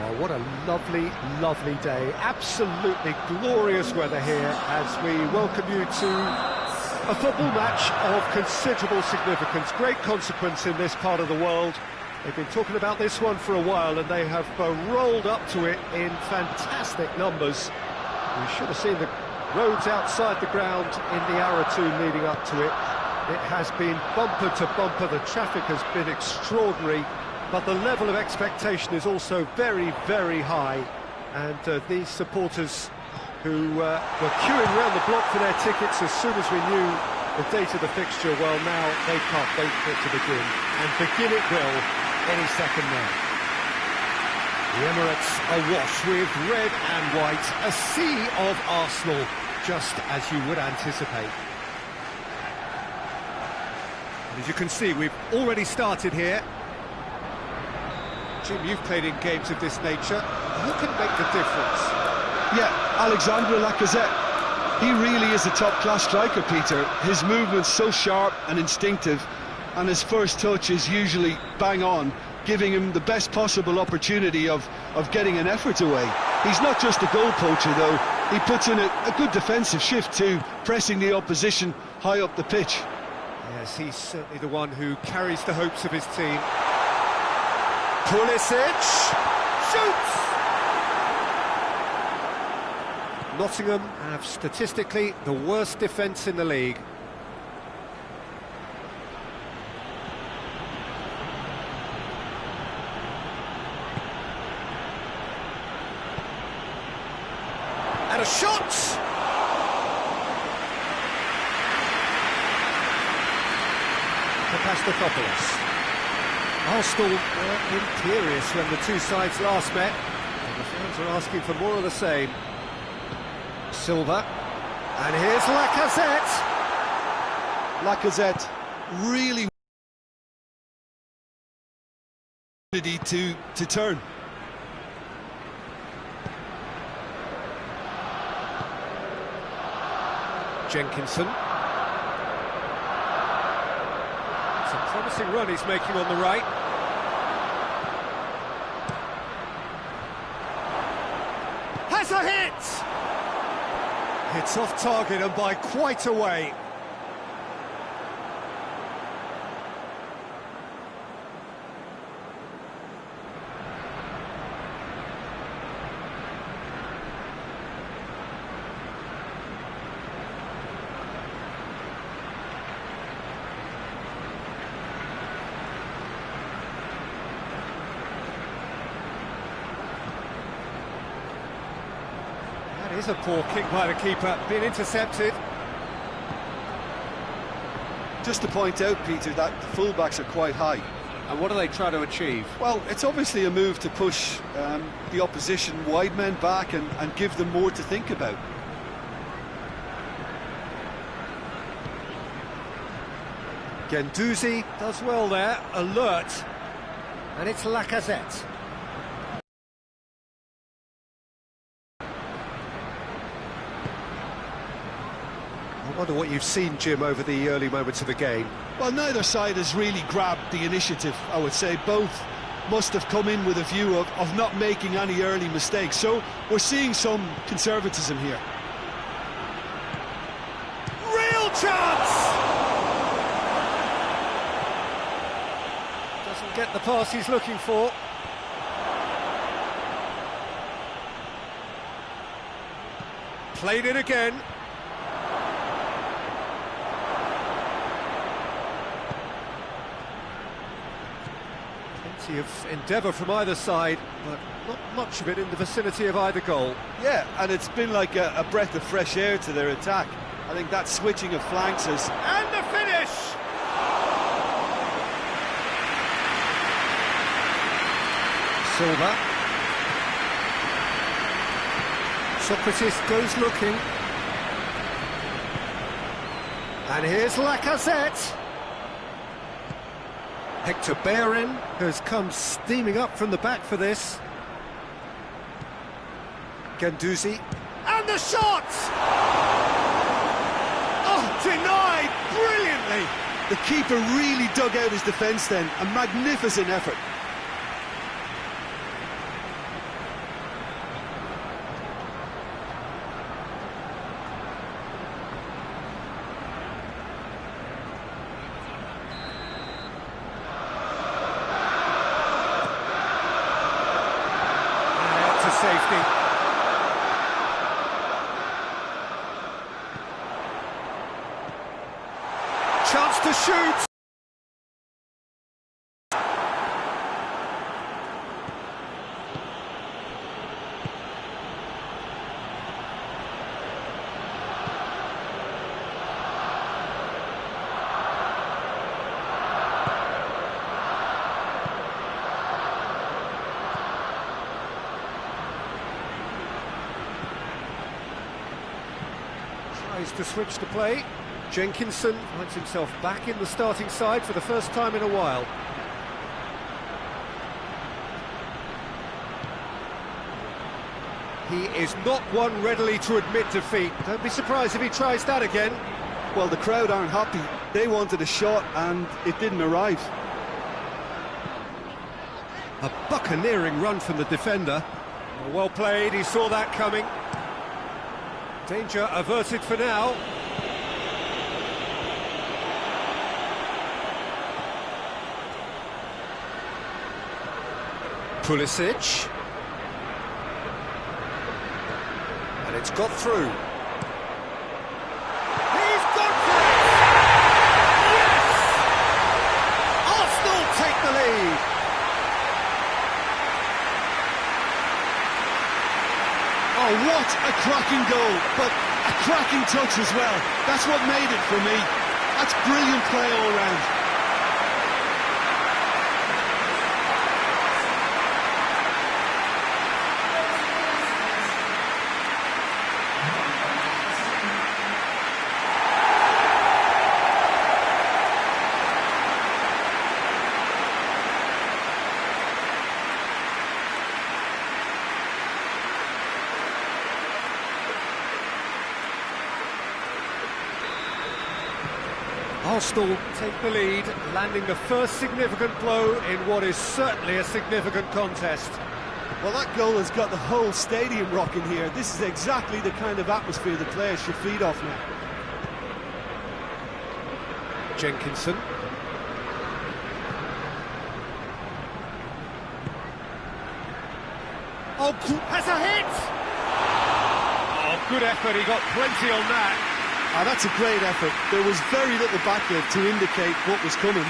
Oh, what a lovely, lovely day. Absolutely glorious weather here as we welcome you to a football match of considerable significance. Great consequence in this part of the world. They've been talking about this one for a while and they have rolled up to it in fantastic numbers. We should have seen the roads outside the ground in the hour or two leading up to it. It has been bumper to bumper. The traffic has been extraordinary. But the level of expectation is also very, very high. And these supporters who were queuing around the block for their tickets as soon as we knew the date of the fixture, well, now they can't wait for it to begin. And begin it will any second now. The Emirates awash with red and white, a sea of Arsenal, just as you would anticipate. And as you can see, we've already started here. Jim, you've played in games of this nature. Who can make the difference? Yeah, Alexandre Lacazette. He really is a top-class striker, Peter. His movement's so sharp and instinctive, and his first touch is usually bang on, giving him the best possible opportunity of getting an effort away. He's not just a goal poacher, though. He puts in a good defensive shift too, pressing the opposition high up the pitch. Yes, he's certainly the one who carries the hopes of his team. Pulisic shoots! Nottingham have statistically the worst defence in the league. And a shot! Papastathopoulos. Arsenal were imperious when the two sides last met, and the fans are asking for more of the same. Silva, and here's Lacazette. Lacazette really to turn. Jenkinson. It's a promising run he's making on the right. Has a hit! It's off target and by quite a way. That is a poor kick by the keeper, being intercepted. Just to point out, Peter, that the fullbacks are quite high. And what do they try to achieve? Well, it's obviously a move to push the opposition wide men back and give them more to think about. Guendouzi does well there, alert. And it's Lacazette. I wonder what you've seen, Jim, over the early moments of the game. Well, neither side has really grabbed the initiative, I would say. Both must have come in with a view of not making any early mistakes. So we're seeing some conservatism here. Real chance! Doesn't get the pass he's looking for. Played it again. Of endeavour from either side, but not much of it in the vicinity of either goal. Yeah, and it's been like a breath of fresh air to their attack. I think that switching of flanks is... And the finish! Silva. Socrates goes looking. And here's Lacazette. Hector Bellerin has come steaming up from the back for this. Guendouzi. And the shot! Oh, denied brilliantly! The keeper really dug out his defence then. A magnificent effort. safety. Chance to shoot. Tries to switch the play. Jenkinson finds himself back in the starting side for the first time in a while. He is not one readily to admit defeat. Don't be surprised if he tries that again. Well, the crowd aren't happy. They wanted a shot and it didn't arrive. A buccaneering run from the defender. Well played, he saw that coming. Danger averted for now. Pulisic. And it's got through. He's gone for it! Yes! Arsenal take the lead. Oh, what a cracking goal, but a cracking touch as well. That's what made it for me. That's brilliant play all round. Arsenal take the lead, landing the first significant blow in what is certainly a significant contest. Well, that goal has got the whole stadium rocking here. This is exactly the kind of atmosphere the players should feed off now. Jenkinson. Oh, has a hit! Oh, good effort, he got plenty on that. Ah, that's a great effort. There was very little backlift to indicate what was coming.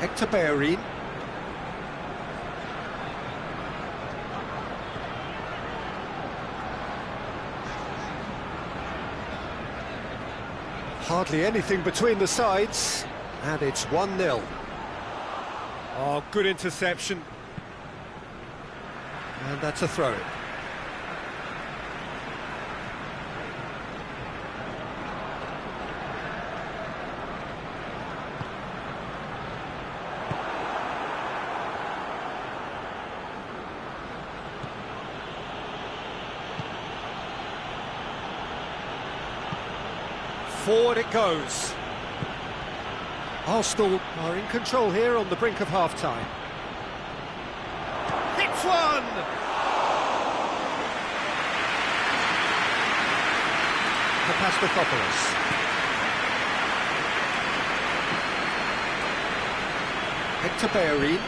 Hector Bellerin. Hardly anything between the sides, and it's 1-0. Oh, good interception. And that's a throw. Forward it goes. Arsenal are in control here on the brink of half-time. Hits one! Papastathopoulos. Hector Bellerin.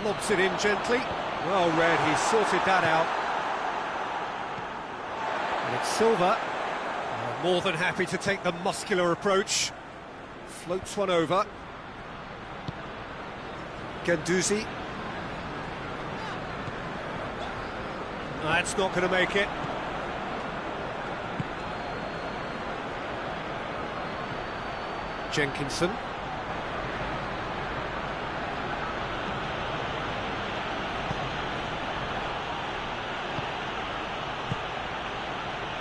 Lobs it in gently. Well read, he sorted that out. And it's Silva. More than happy to take the muscular approach. Floats one over. Guendouzi. That's not going to make it. Jenkinson.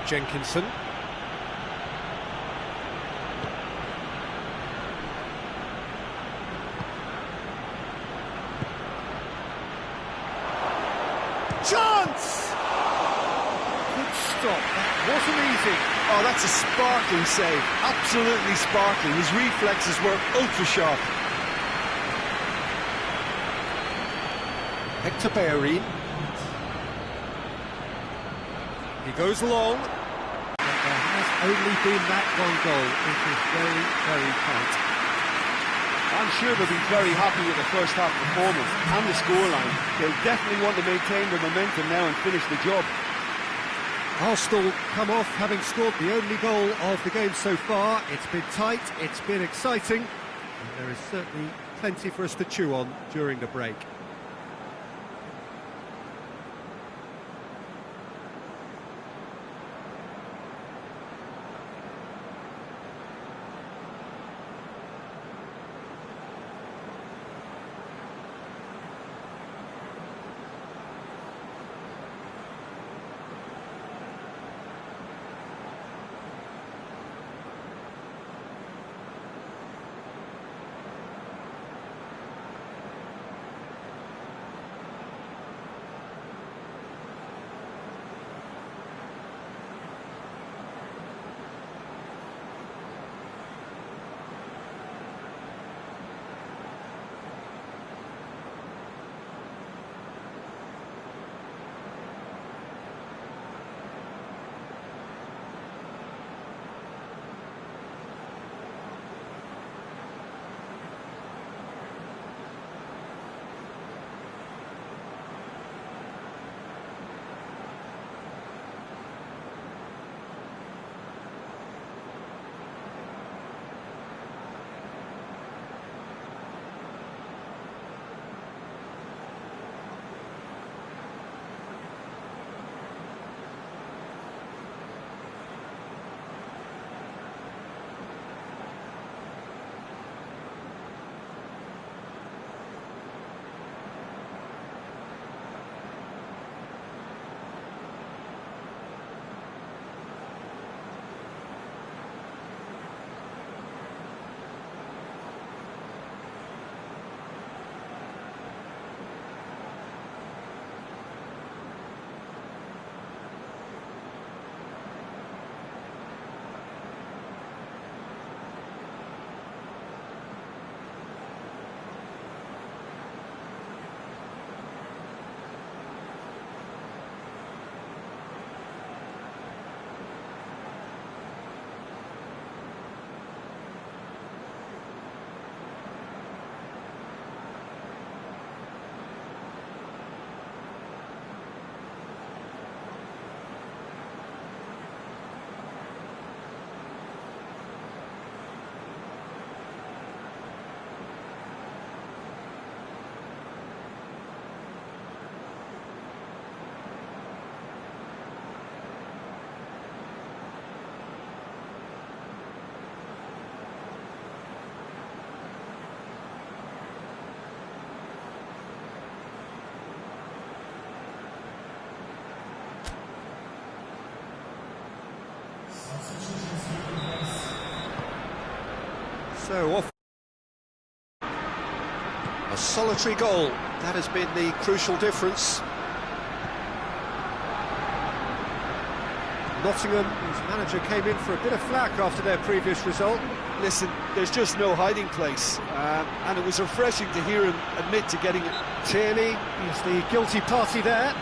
Jenkinson. Chance! Good stop, that wasn't easy. Oh, that's a sparkling save, absolutely sparkling. His reflexes were ultra sharp. He goes long. There has only been that one goal. It is very, very tight. I'm sure they'll be very happy with the first half performance and the scoreline. They'll definitely want to maintain the momentum now and finish the job. Arsenal come off having scored the only goal of the game so far. It's been tight, it's been exciting, and there is certainly plenty for us to chew on during the break. So off. A solitary goal, that has been the crucial difference. Nottingham, whose manager came in for a bit of flack after their previous result. Listen, there's just no hiding place, and it was refreshing to hear him admit to getting it. Tierney is the guilty party there.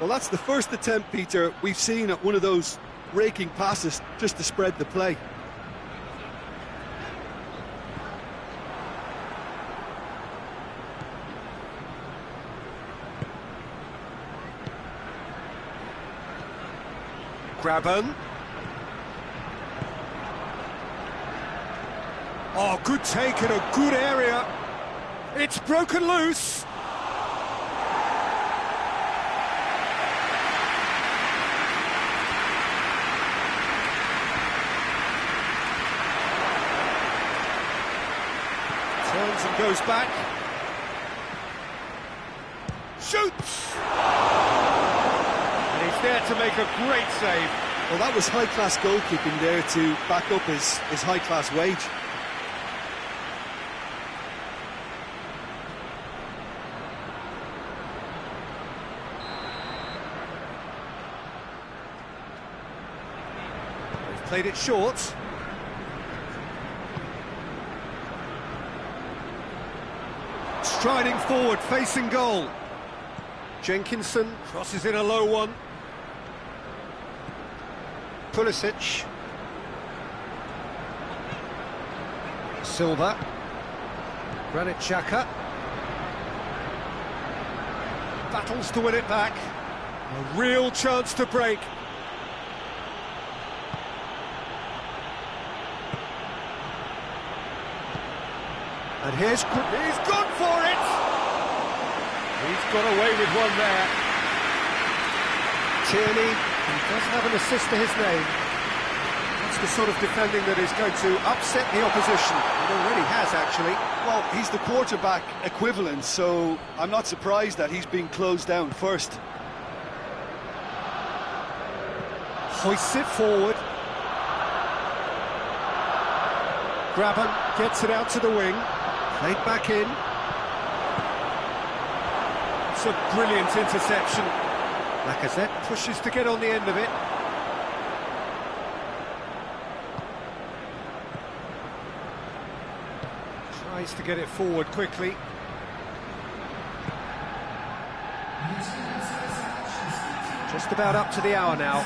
Well, that's the first attempt, Peter, we've seen at one of those raking passes just to spread the play. Grabban. Oh, good take in a good area. It's broken loose. Turns and goes back. Shoots! And he's there to make a great save. Well, that was high-class goalkeeping there to back up his high-class wage. Played it short. Striding forward, facing goal. Jenkinson crosses in a low one. Pulisic. Silva. Granit Xhaka. Battles to win it back. A real chance to break. And he's gone for it! He's got away with one there. Tierney, he does have an assist to his name. That's the sort of defending that is going to upset the opposition. It already has, actually. Well, he's the quarterback equivalent, so I'm not surprised that he's been closed down first. Hoists it forward. Graben gets it out to the wing. Played back in. It's a brilliant interception. Lacazette pushes to get on the end of it. Tries to get it forward quickly. Just about up to the hour now.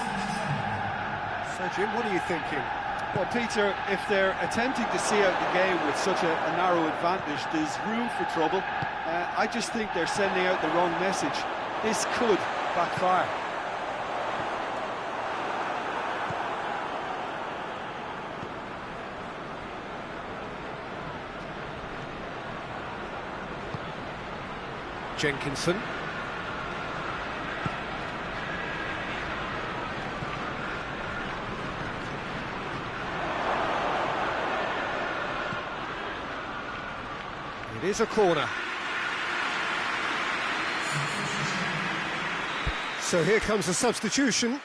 So, Jim, what are you thinking? Well, Peter, if they're attempting to see out the game with such a narrow advantage, there's room for trouble. I just think they're sending out the wrong message. This could backfire. Jenkinson. It is a corner. So here comes a substitution.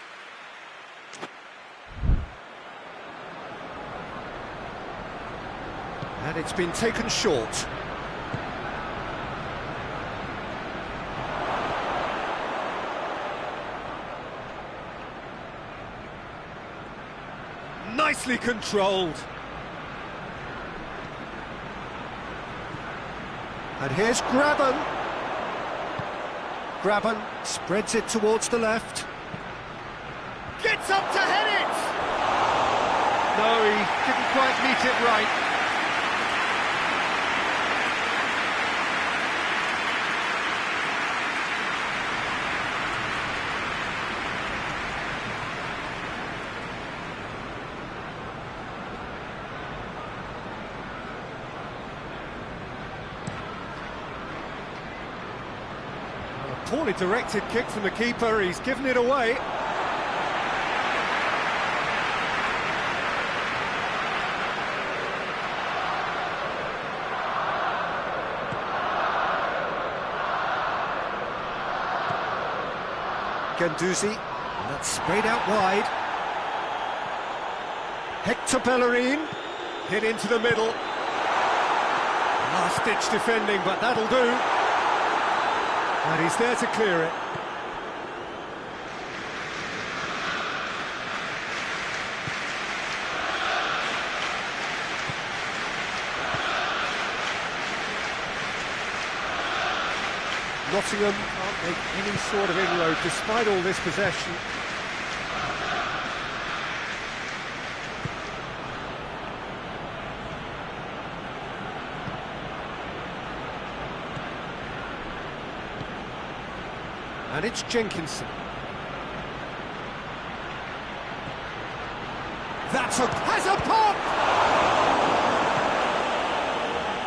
And it's been taken short. Nicely controlled. And here's Graben. Graben spreads it towards the left. Gets up to head it! No, he didn't quite meet it right. Poorly directed kick from the keeper, he's given it away. Guendouzi, and that's sprayed out wide. Hector Bellerin, hit into the middle. Last-ditch defending, but that'll do. And he's there to clear it. Nottingham can't make any sort of inroad despite all this possession. And it's Jenkinson. Has a pop!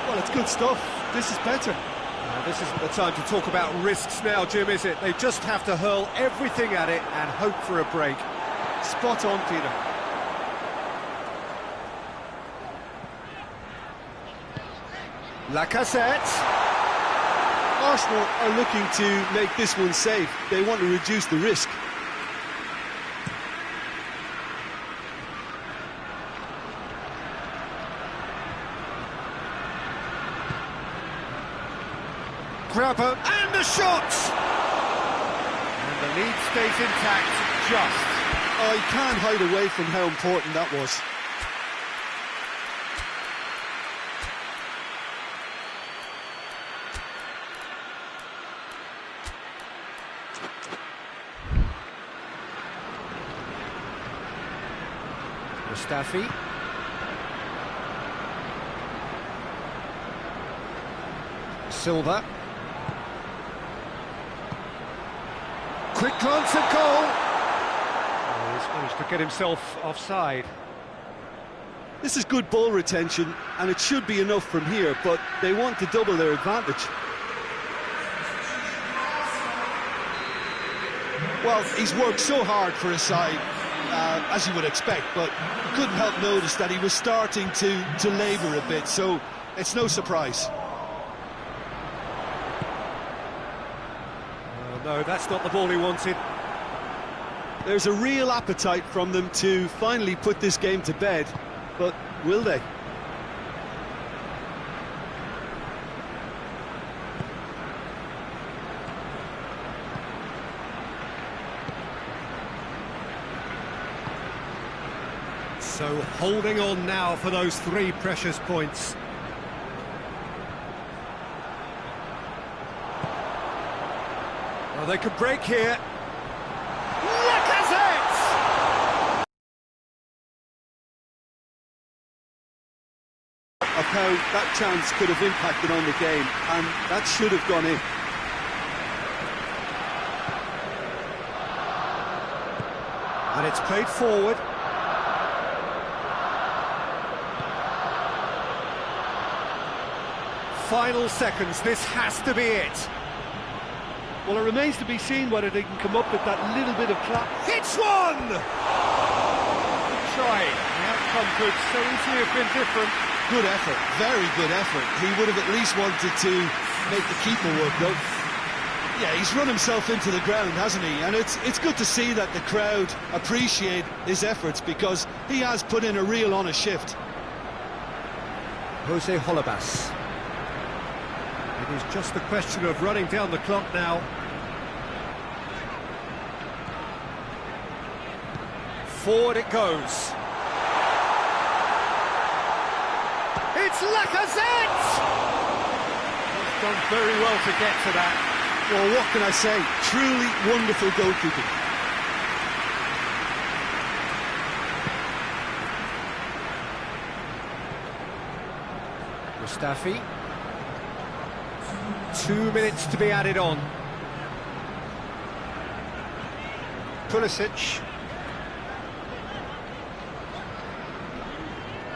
Well, it's good stuff. This is better. This isn't the time to talk about risks now, Jim, is it? They just have to hurl everything at it and hope for a break. Spot on, Peter. Lacazette. Arsenal are looking to make this one safe. They want to reduce the risk. Grabber, and the shot! And the lead stays intact, just. Oh, he can't hide away from how important that was. Mustafi. Silva. Quick glance at goal. Oh, he's managed to get himself offside. This is good ball retention, and it should be enough from here, but they want to double their advantage. Well, he's worked so hard for his side, as you would expect, but couldn't help notice that he was starting to labour a bit, so it's no surprise. No, that's not the ball he wanted. There's a real appetite from them to finally put this game to bed, but will they? So holding on now for those 3 precious points. Well, they could break here. Lacazette! Of how that chance could have impacted on the game, and that should have gone in. And it's played forward. Final seconds, this has to be it. Well, it remains to be seen whether they can come up with that little bit of clap. Hits one! Good try. The outcome could so easily have been different. Good effort, very good effort. He would have at least wanted to make the keeper work, though. Yeah, he's run himself into the ground, hasn't he? And it's good to see that the crowd appreciate his efforts, because he has put in a real honest shift. Jose Holebas. It is just a question of running down the clock now. Forward it goes. It's Lacazette! He's done very well to get to that. Well, what can I say? Truly wonderful goalkeeping. Mustafi. 2 minutes to be added on. Pulisic.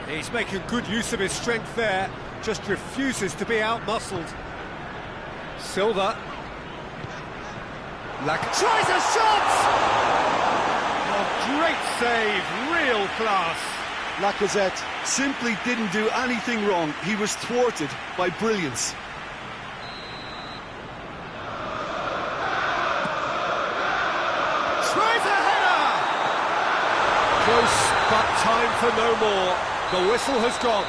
He's making good use of his strength there, just refuses to be out-muscled. Silva. Tries a shot! Oh, great save, real class. Lacazette simply didn't do anything wrong. He was thwarted by brilliance. Tries a header! Close, but time for no more. The whistle has gone.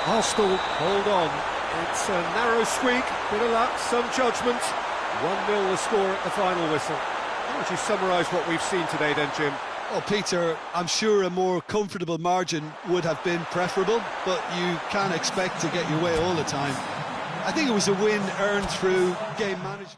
Arsenal hold on. It's a narrow squeak, bit of luck, some judgment. 1-0 the score at the final whistle. How would you summarise what we've seen today then, Jim? Well, Peter, I'm sure a more comfortable margin would have been preferable, but you can't expect to get your way all the time. I think it was a win earned through game management.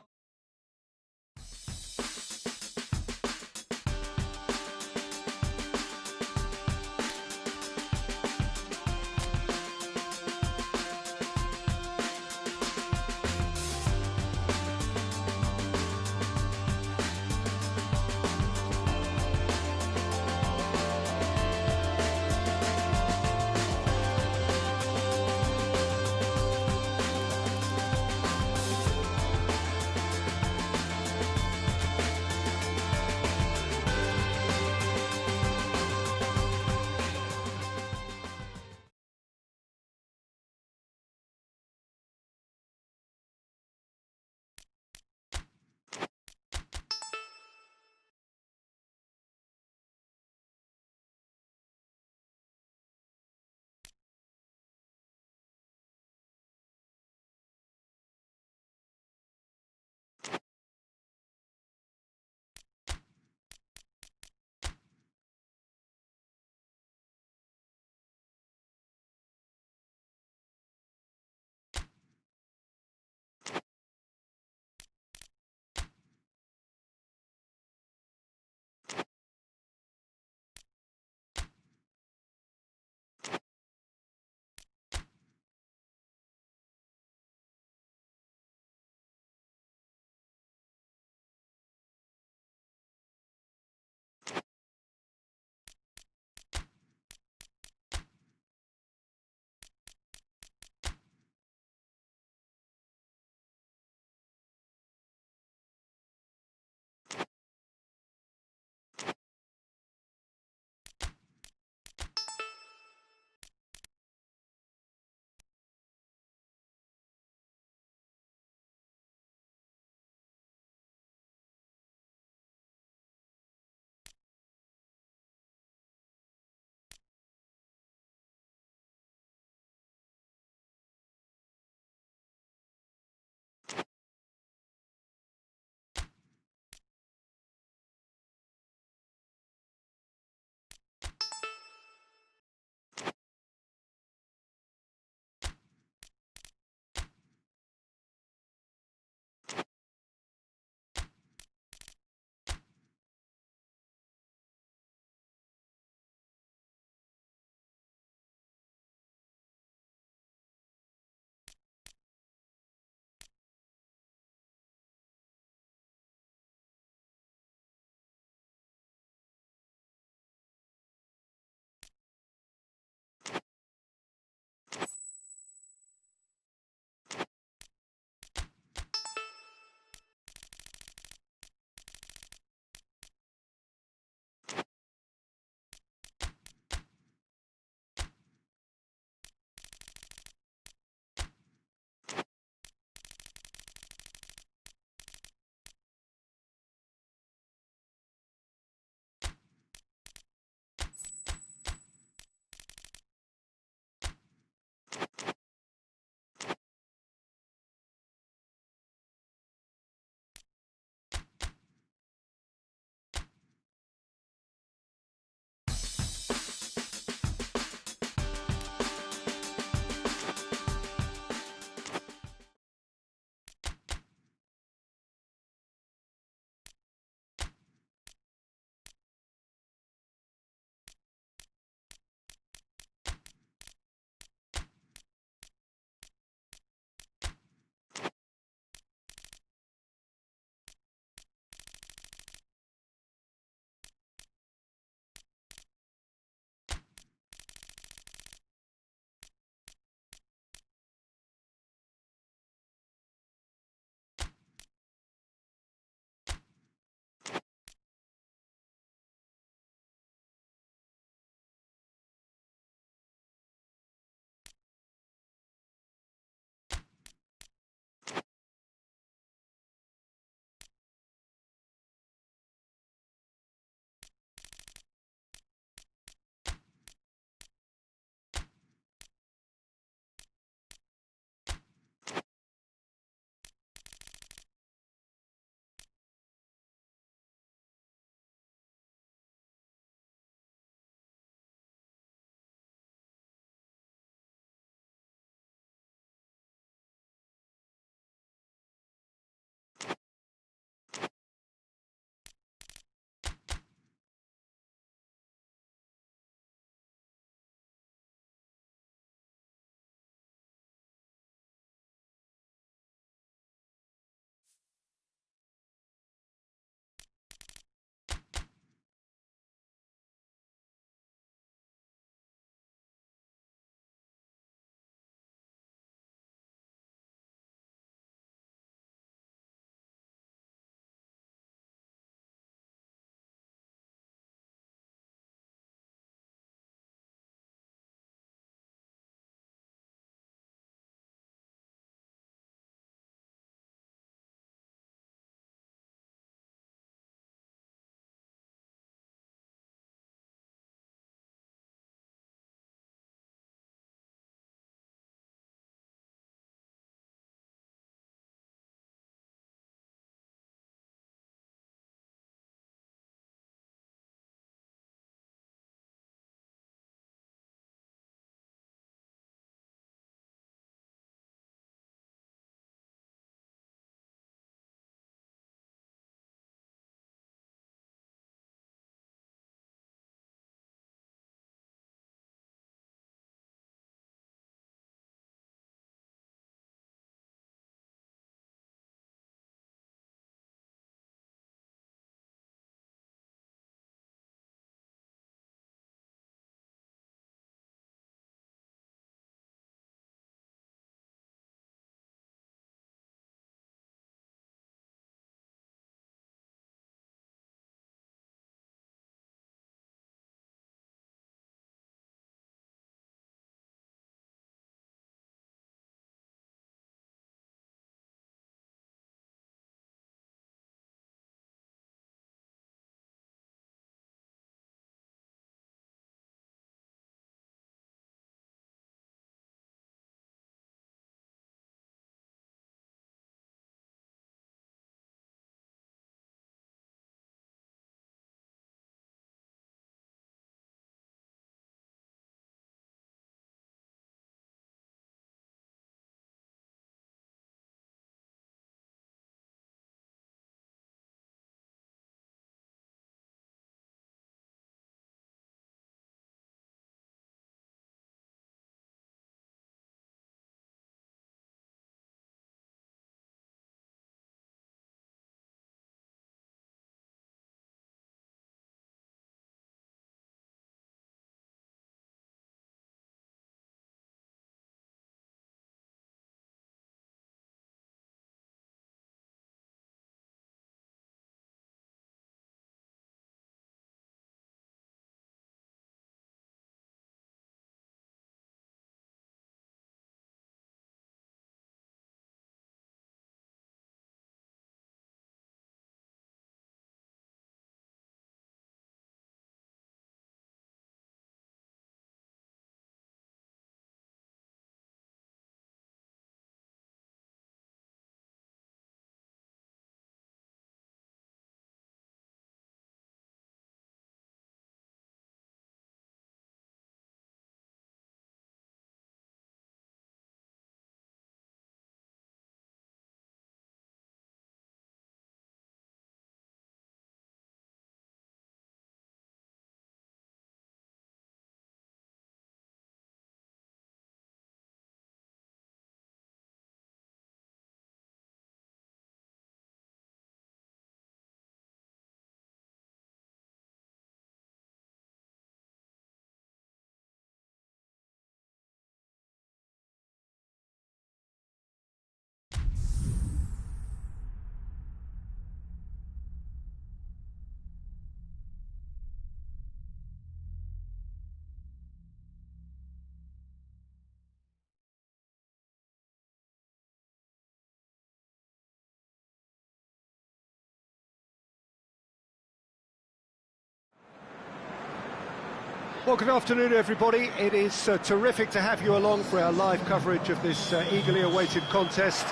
Well, good afternoon, everybody. It is terrific to have you along for our live coverage of this eagerly awaited contest.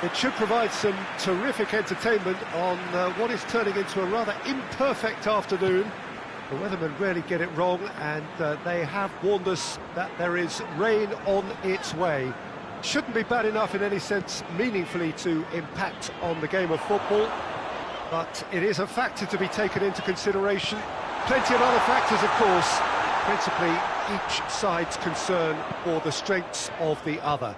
It should provide some terrific entertainment on what is turning into a rather imperfect afternoon. The weathermen rarely get it wrong, and they have warned us that there is rain on its way. Shouldn't be bad enough in any sense meaningfully to impact on the game of football, but it is a factor to be taken into consideration. Plenty of other factors, of course, principally each side's concern or the strengths of the other.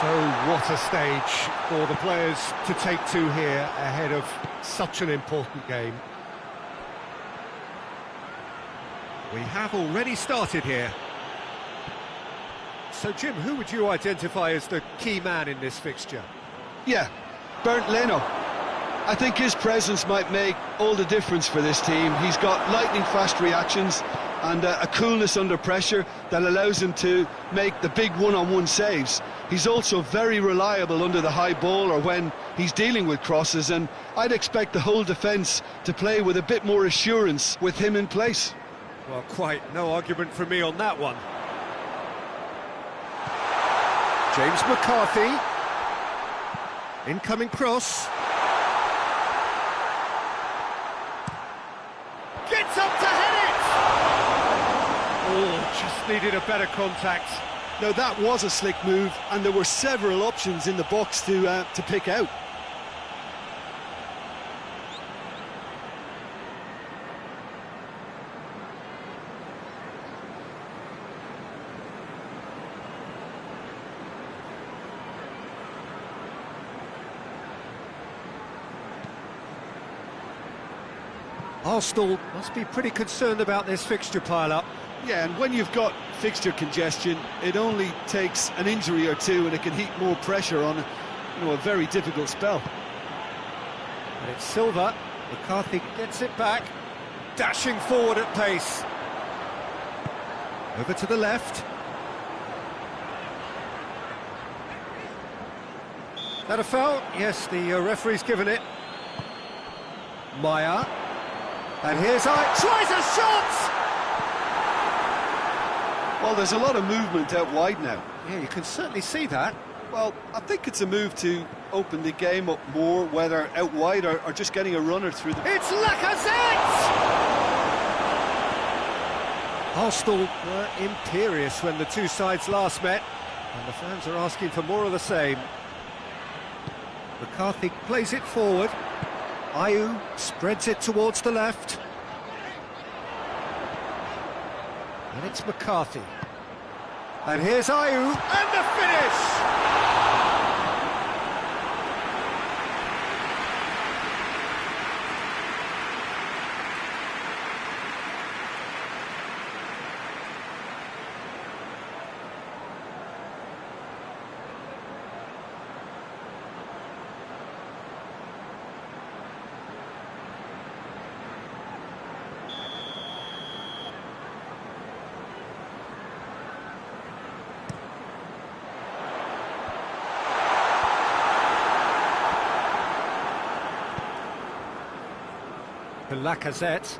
So what a stage for the players to take to here ahead of such an important game. We have already started here. So Jim, who would you identify as the key man in this fixture? Yeah, Bernd Leno. I think his presence might make all the difference for this team. He's got lightning-fast reactions and a coolness under pressure that allows him to make the big one-on-one saves. He's also very reliable under the high ball or when he's dealing with crosses, and I'd expect the whole defence to play with a bit more assurance with him in place. Well, quite no argument from me on that one. James McCarthy. Incoming cross. Gets up to head it! Oh, just needed a better contact. No, that was a slick move, and there were several options in the box to pick out. Arsenal must be pretty concerned about this fixture pile-up. Yeah, and when you've got fixture congestion, it only takes an injury or two and it can heap more pressure on a very difficult spell. And it's Silva. McCarthy gets it back, dashing forward at pace. Over to the left. That a foul? Yes, the referee's given it. Maya. And here's tries a shot! Well, there's a lot of movement out wide now. Yeah, you can certainly see that. Well, I think it's a move to open the game up more, whether out wide or just getting a runner through the... It's Lacazette! Arsenal were imperious when the two sides last met, and the fans are asking for more of the same. McCarthy plays it forward. Ayew spreads it towards the left. And it's McCarthy. And here's Ayew, and the finish! To Lacazette.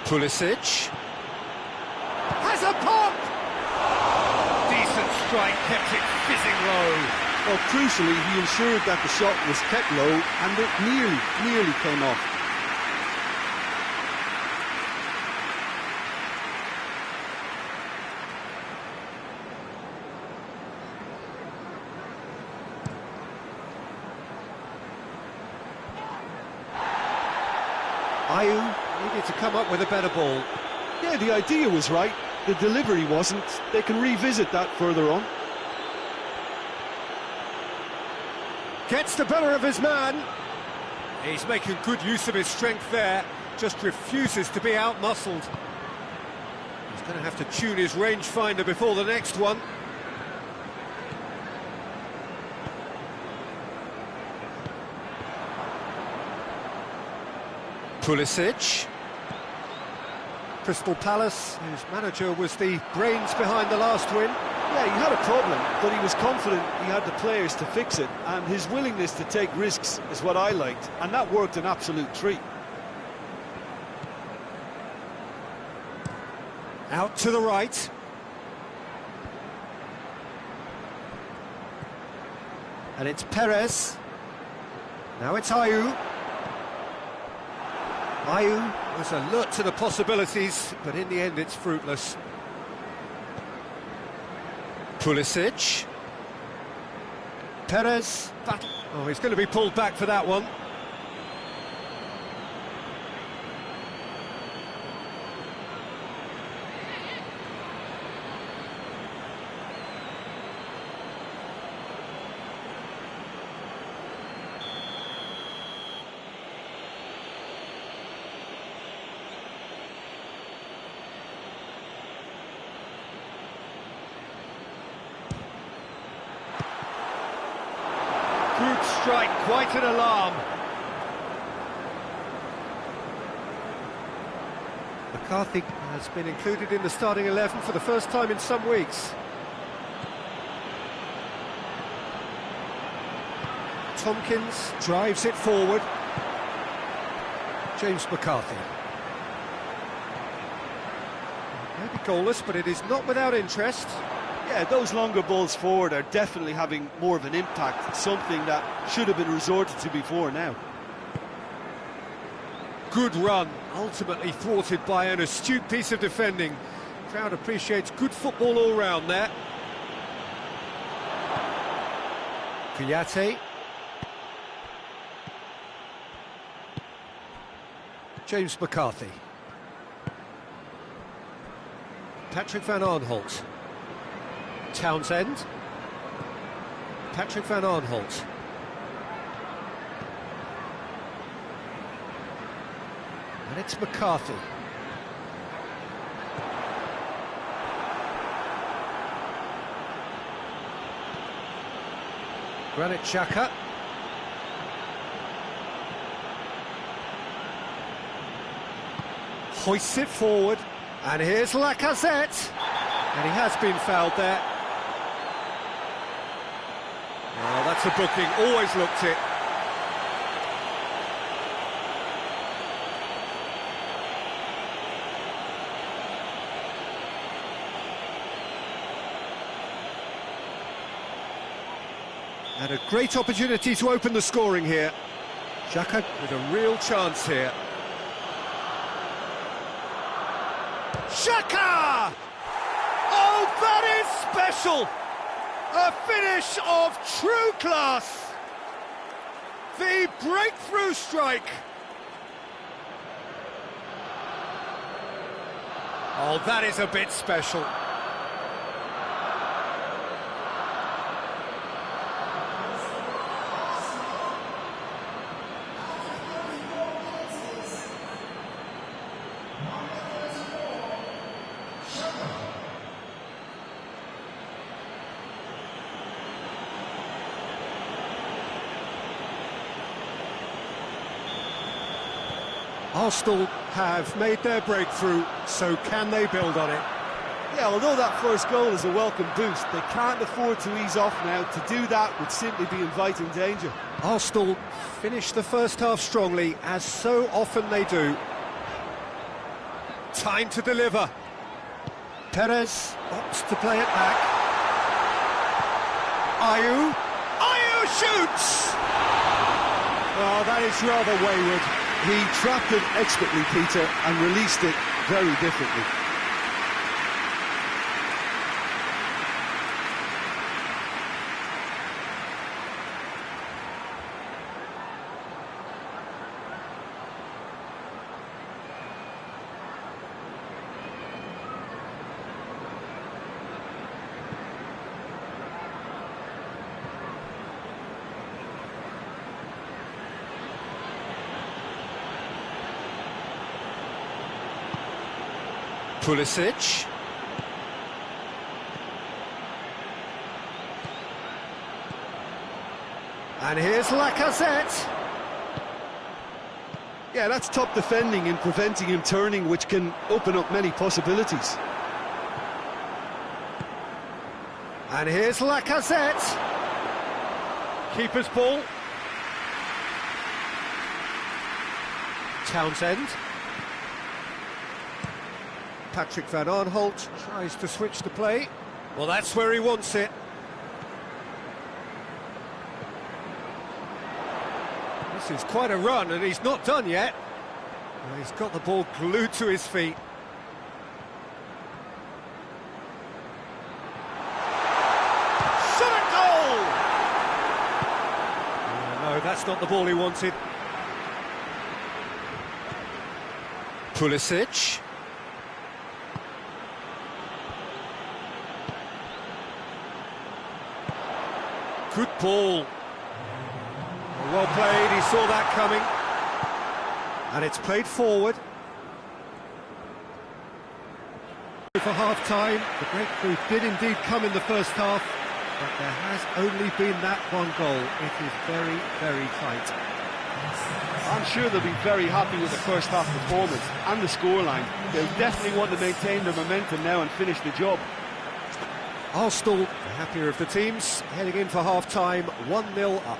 Pulisic. Has a pop! Decent strike, kept it fizzing low. Well, crucially, he ensured that the shot was kept low and it nearly came off. Ayew needed to come up with a better ball. Yeah, the idea was right, the delivery wasn't. They can revisit that further on. Gets the better of his man. He's making good use of his strength there, just refuses to be out-muscled. He's going to have to tune his rangefinder before the next one. Pulisic. Crystal Palace, whose manager was the brains behind the last win. Yeah, he had a problem, but he was confident he had the players to fix it, and his willingness to take risks is what I liked, and that worked an absolute treat. Out to the right. And it's Perez. Now it's Ayew. Ayew was alert to the possibilities, but in the end it's fruitless. Pulisic. Perez. Oh, he's going to be pulled back for that one. Good strike, quite an alarm. McCarthy has been included in the starting 11 for the first time in some weeks. Tompkins drives it forward. James McCarthy. Maybe goalless, but it is not without interest. Yeah, those longer balls forward are definitely having more of an impact, something that should have been resorted to before now. Good run, ultimately thwarted by an astute piece of defending. Crowd appreciates good football all round there. Kouyaté. James McCarthy. Patrick van Aanholt. Townsend. Patrick van Aanholt. And it's McCarthy. Granit Xhaka. Hoists it forward. And here's Lacazette. And he has been fouled there. Oh, that's a booking, always looked it. And a great opportunity to open the scoring here. Xhaka with a real chance here. Xhaka! Oh, that is special! A finish of true class! The breakthrough strike! Oh, that is a bit special. Arsenal have made their breakthrough, so can they build on it? Yeah, although that first goal is a welcome boost, they can't afford to ease off now. To do that would simply be inviting danger. Arsenal finished the first half strongly, as so often they do. Time to deliver. Perez opts to play it back. Ayew. Ayew shoots! Oh, that is rather wayward. He trapped it expertly, Peter, and released it very differently. Pulisic. And here's Lacazette. Yeah, that's top defending and preventing him turning, which can open up many possibilities. And here's Lacazette. Keeper's ball. Townsend. Patrick Van Aanholt tries to switch the play. Well, that's where he wants it. This is quite a run, and he's not done yet. Well, he's got the ball glued to his feet. Shot at goal! No, that's not the ball he wanted. Pulisic. Good ball. Well played, he saw that coming. And it's played forward. For half-time, the breakthrough did indeed come in the first half, but there has only been that one goal. It is very, very tight. I'm sure they'll be very happy with the first half performance and the scoreline. They'll definitely want to maintain their momentum now and finish the job. Arsenal, the happier of the teams, heading in for half-time, 1-0 up.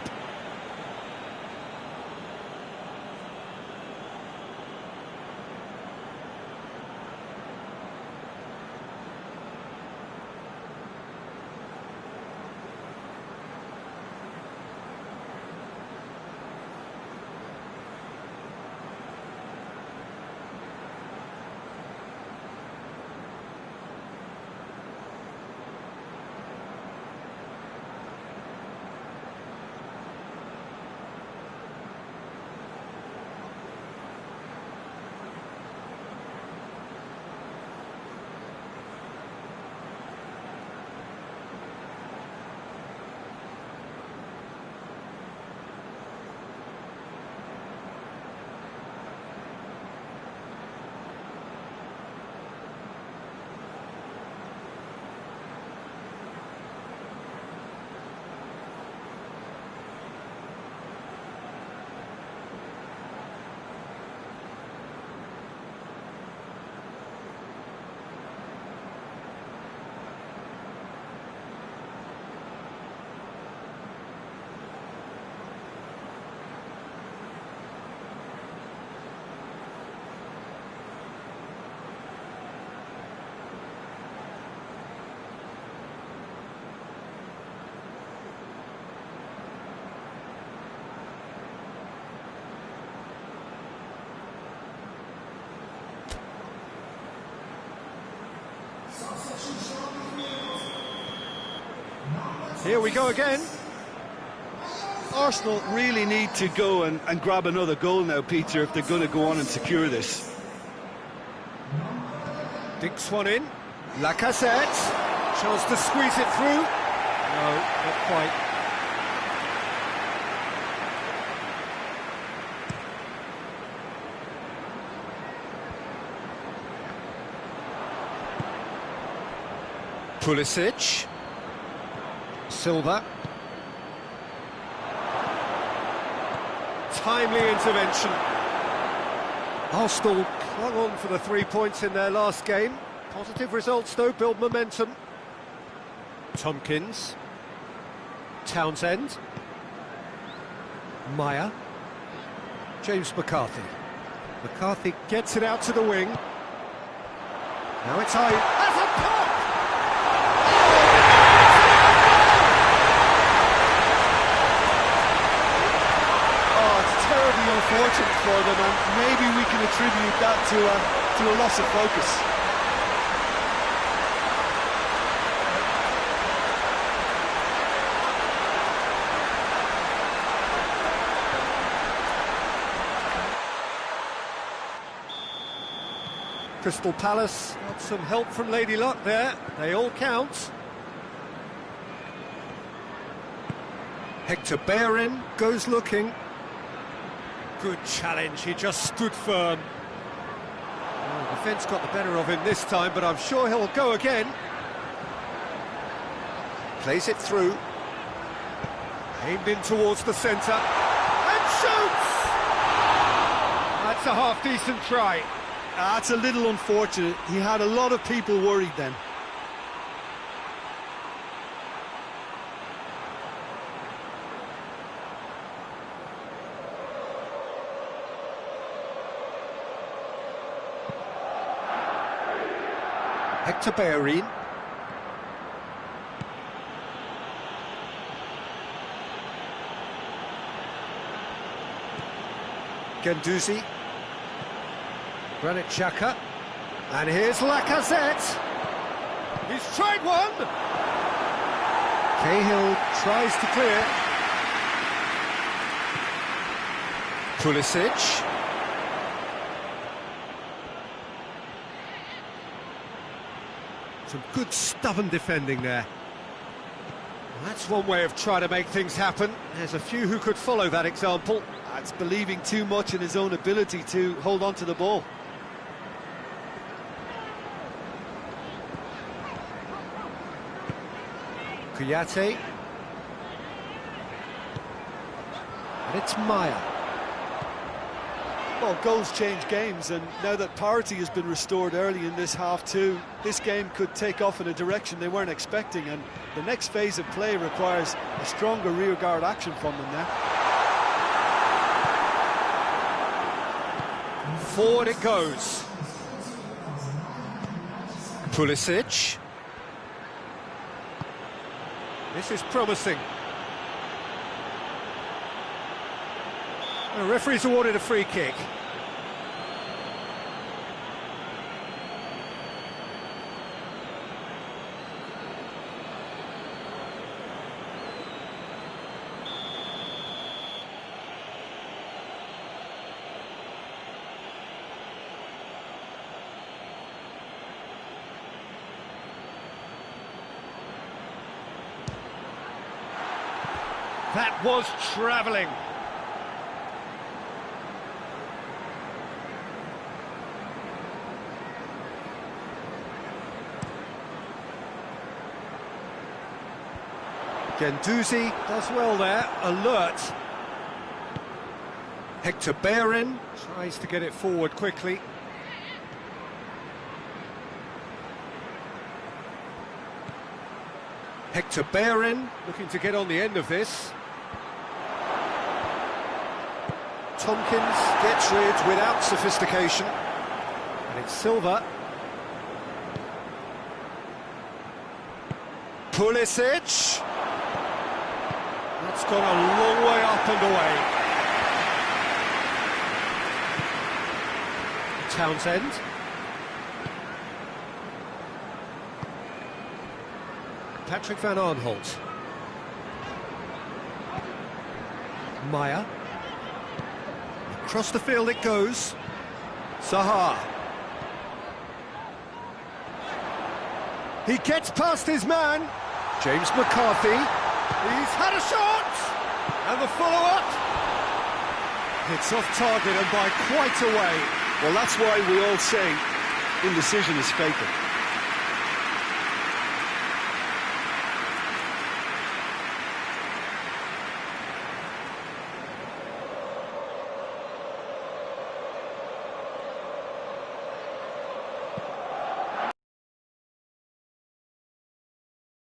Here we go again. Arsenal really need to go and grab another goal now, Peter, if they're going to go on and secure this. Dinks one in. Lacazette. Chance to squeeze it through. No, not quite. Pulisic. Silva. Timely intervention. Arsenal clung on for the 3 points in their last game. Positive results though, build momentum. Tompkins. Townsend. Meyer. James McCarthy. McCarthy gets it out to the wing. Now it's high. That's a pop! Unfortunate for them, and maybe we can attribute that to a loss of focus. Crystal Palace got some help from Lady Luck there. They all count. Hector Bellerin goes looking. Good challenge, he just stood firm. Well, the defence got the better of him this time, but I'm sure he'll go again. Plays it through. Aimed in towards the centre. And shoots! That's a half-decent try. That's a little unfortunate. He had a lot of people worried then. Hector Bellerin. Guendouzi. Granit Xhaka. And here's Lacazette. He's tried one. Cahill tries to clear. Pulisic. Some good stubborn defending there. Well, that's one way of trying to make things happen. There's a few who could follow that example. That's believing too much in his own ability to hold on to the ball. Kouyaté. And it's Maya. Well, goals change games, and now that parity has been restored early in this half too, this game could take off in a direction they weren't expecting, and the next phase of play requires a stronger rearguard action from them now. Forward it goes. Pulisic. This is promising. The referee's awarded a free kick. That was travelling. Guendouzi does well there, alert. Hector Bellerin tries to get it forward quickly. Hector Bellerin looking to get on the end of this. Tompkins gets rid without sophistication. And it's Silva. Pulisic. That's gone a long way up and away. Townsend. Patrick van Aanholt. Maya. Across the field it goes. Zaha. He gets past his man. James McCarthy. He's had a shot! And the follow-up. It's off target and by quite a way. Well, that's why we all say indecision is fatal.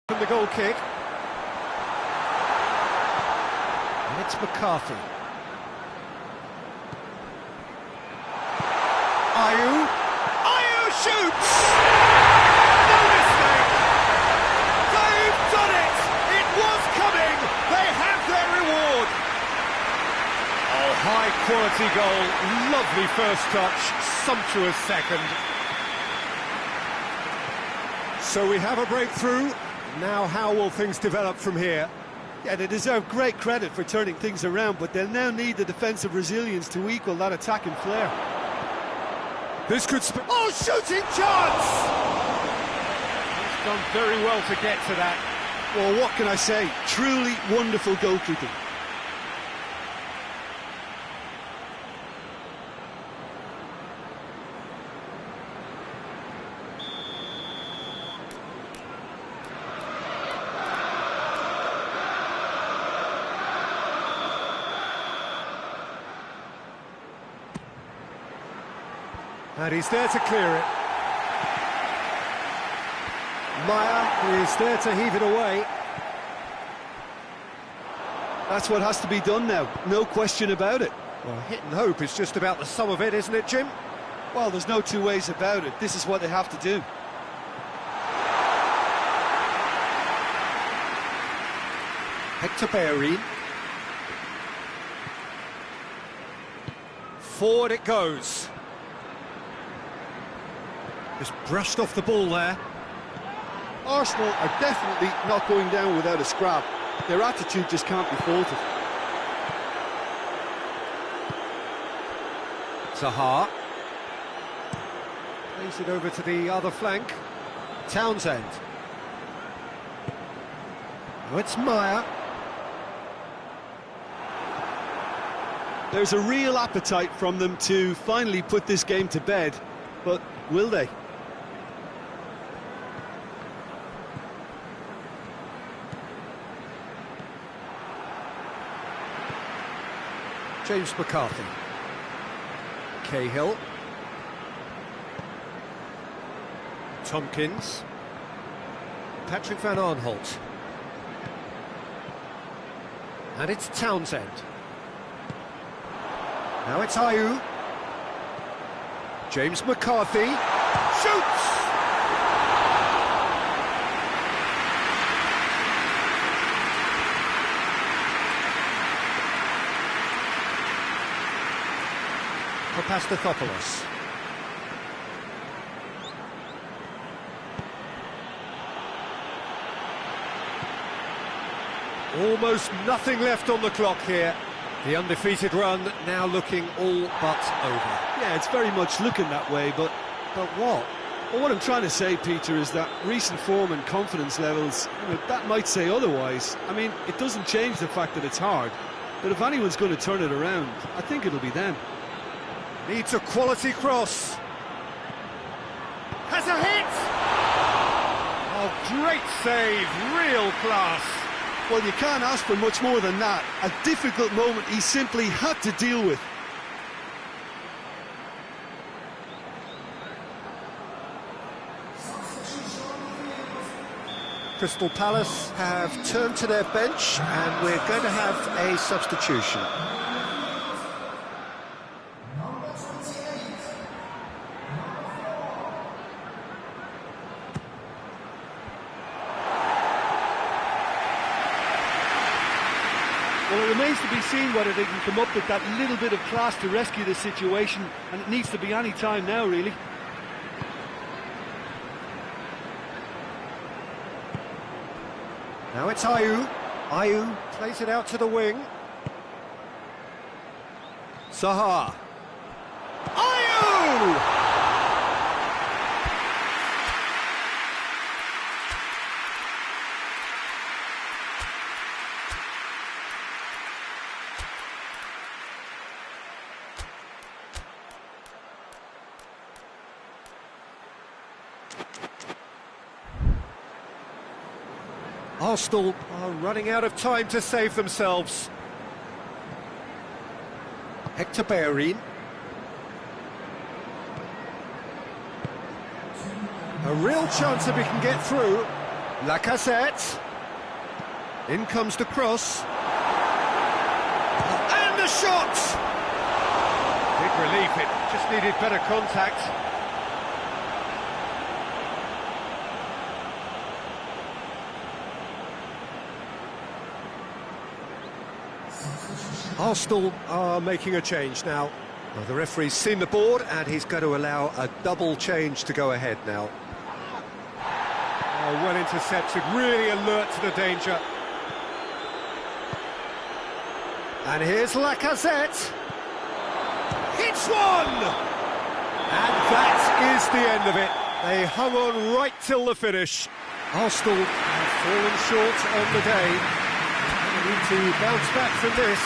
From the goal kick. And it's McCarthy. Ayew shoots! No mistake! They've done it! It was coming! They have their reward! Oh, high quality goal, lovely first touch, sumptuous second. So we have a breakthrough. Now how will things develop from here? Yeah, they deserve great credit for turning things around, but they'll now need the defensive resilience to equal that attacking flair. This could... Oh, shooting chance! He's done very well to get to that. Well, what can I say? Truly wonderful goalkeeping. And he's there to clear it. Maya is there to heave it away. That's what has to be done now, no question about it. Well, hit and hope is just about the sum of it, isn't it, Jim? Well, there's no two ways about it. This is what they have to do. Pes2020. Forward it goes. Just brushed off the ball there. Arsenal are definitely not going down without a scrap. Their attitude just can't be faulted. Zaha. Plays it over to the other flank. Townsend. Oh, it's Meyer. There's a real appetite from them to finally put this game to bed, but will they? James McCarthy. Cahill. Tompkins. Patrick Van Aanholt. And it's Townsend. Now it's Ayew. James McCarthy. Shoots! Papastathopoulos. Almost nothing left on the clock here. The undefeated run now looking all but over. Yeah, it's very much looking that way, but what? Well, what I'm trying to say, Peter, is that recent form and confidence levels, that might say otherwise. I mean, it doesn't change the fact that it's hard, but if anyone's going to turn it around, I think it'll be them. Needs a quality cross. Has a hit! Oh, great save, real class. Well, you can't ask for much more than that. A difficult moment he simply had to deal with. Crystal Palace have turned to their bench and we're going to have a substitution. Well, it remains to be seen whether they can come up with that little bit of class to rescue the situation, and it needs to be any time now, really. Now it's Ayew. Ayew plays it out to the wing. Zaha. Ayew! Arsenal are running out of time to save themselves. Pes2020. A real chance if he can get through. Lacazette. In comes the cross. And the shot! Big relief, it just needed better contact. Arsenal are making a change now. Well, the referee's seen the board and he's going to allow a double change to go ahead now. Oh, well intercepted, really alert to the danger. And here's Lacazette. Hits one! And that is the end of it. They hung on right till the finish. Arsenal have fallen short on the day. They need to bounce back from this.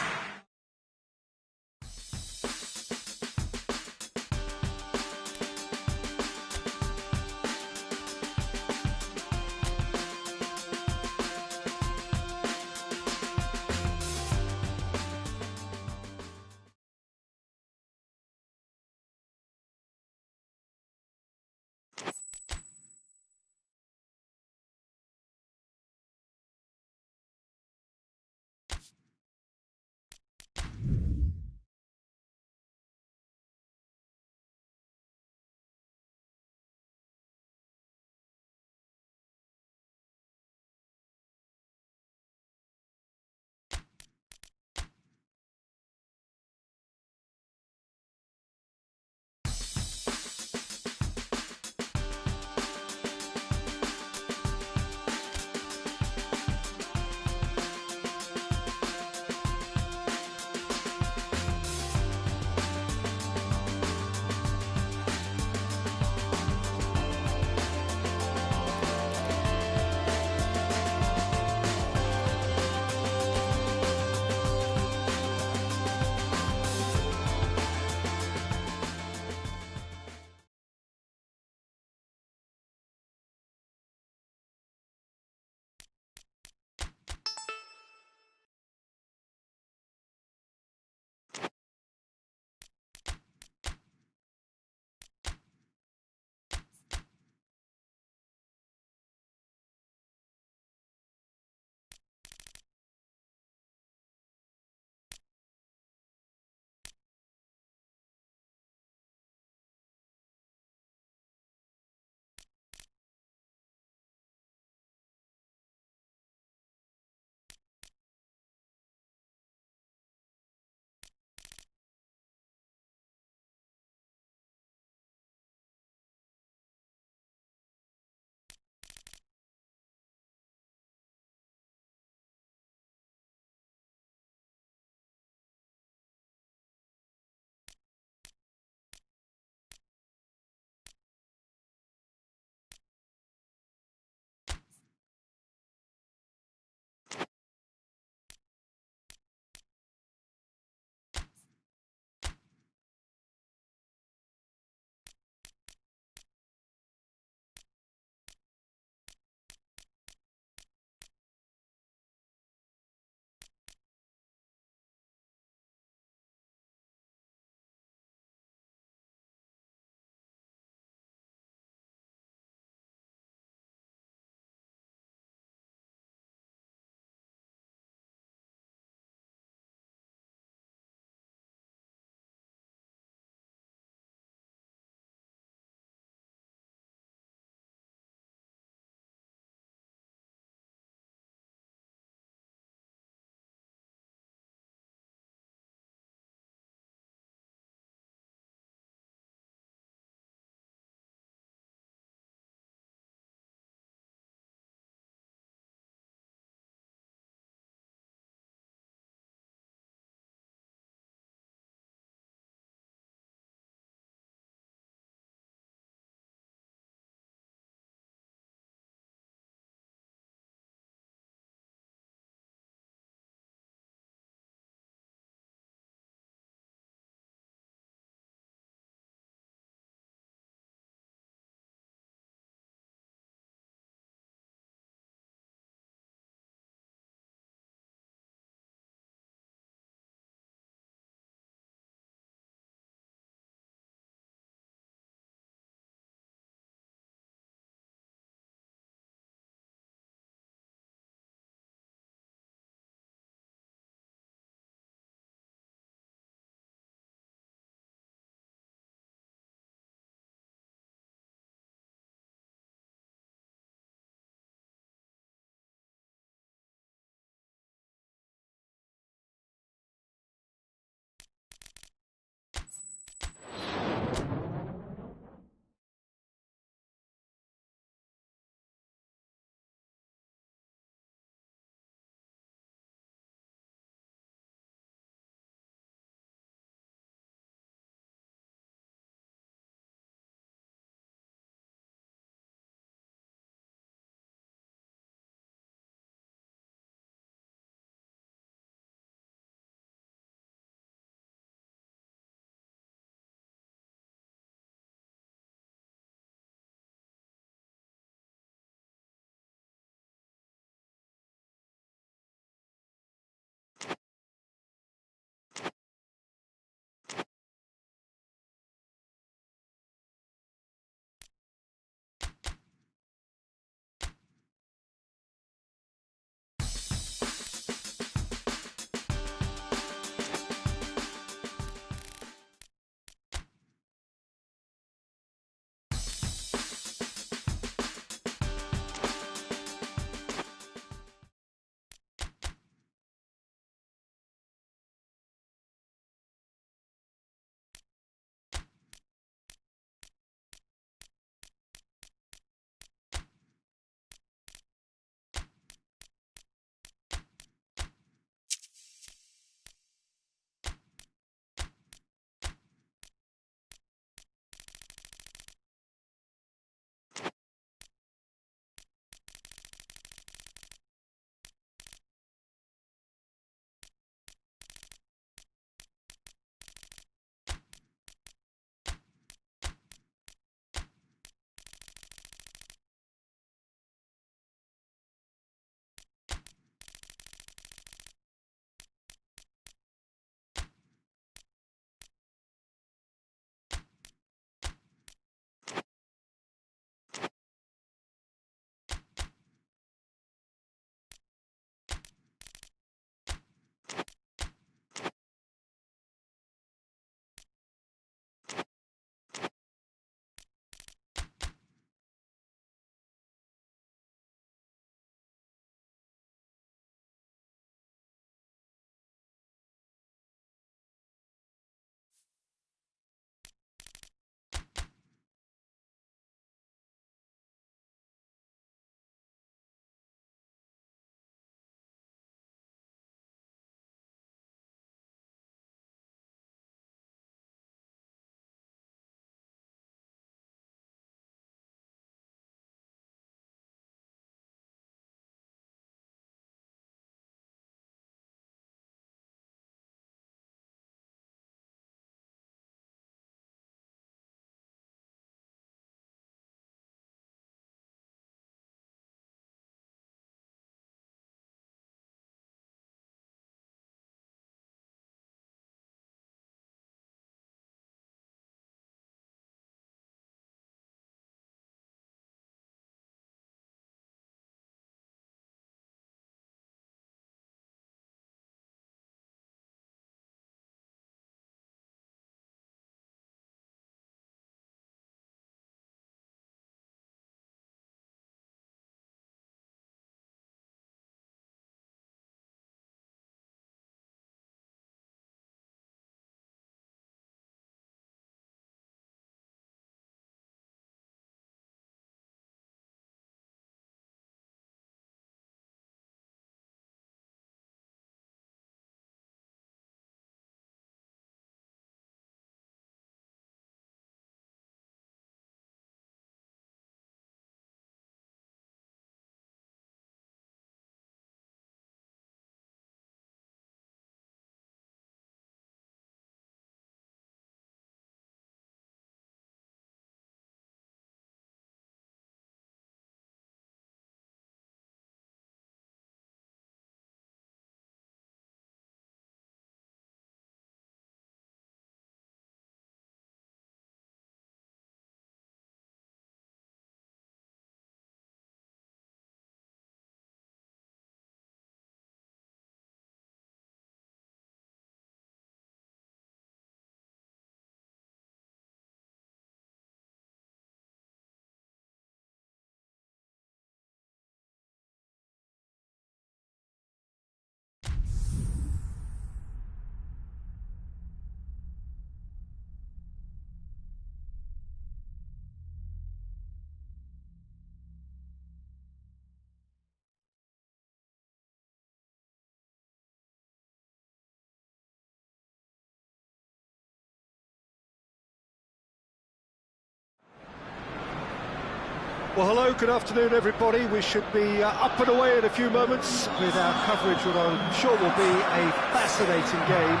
Well, hello, good afternoon, everybody. We should be up and away in a few moments with our coverage, what I'm sure will be a fascinating game.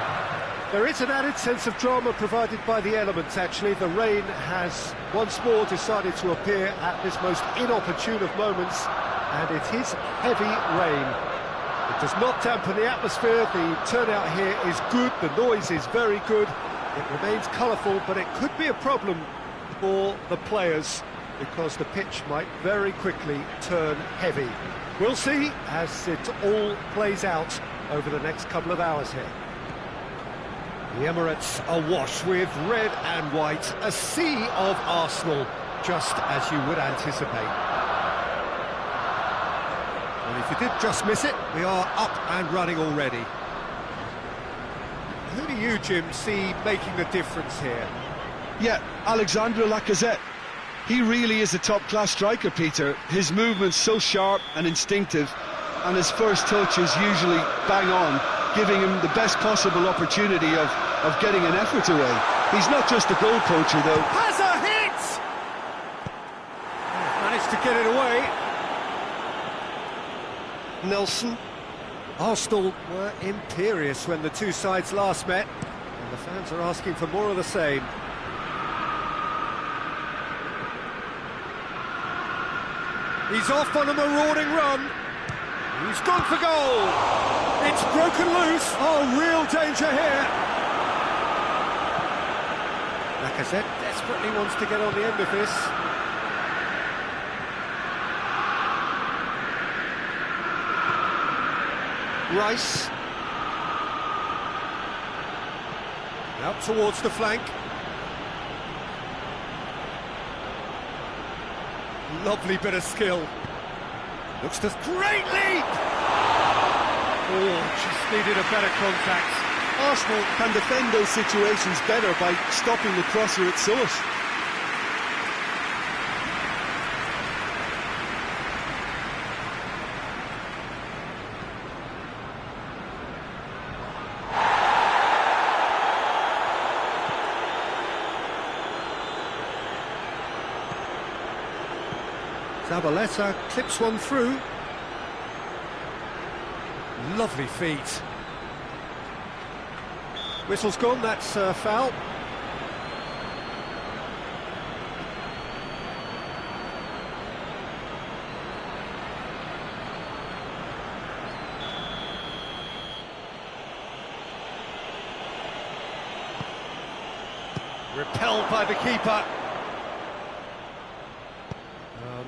There is an added sense of drama provided by the elements, actually. The rain has once more decided to appear at this most inopportune of moments, and it is heavy rain. It does not dampen the atmosphere, the turnout here is good, the noise is very good, it remains colourful, but it could be a problem for the players, because the pitch might very quickly turn heavy. We'll see as it all plays out over the next couple of hours here. The Emirates awash with red and white, a sea of Arsenal, just as you would anticipate. And if you did just miss it, we are up and running already. Who do you, Jim, see making the difference here? Yeah, Alexandre Lacazette. He really is a top-class striker, Peter. His movement's so sharp and instinctive, and his first touch is usually bang on, giving him the best possible opportunity of getting an effort away. He's not just a goal poacher, though. Has a hit! Managed to get it away. Nelson. Arsenal were imperious when the two sides last met, and the fans are asking for more of the same. He's off on a marauding run. He's gone for goal. It's broken loose. Oh, real danger here. Lacazette desperately wants to get on the end of this. Rice. Out towards the flank. Lovely bit of skill. Looks to... Great leap! Oh, just needed a better contact. Arsenal can defend those situations better by stopping the crosser at source. Zabaleta clips one through. Lovely feet. Whistle's gone, that's foul. Repelled by the keeper.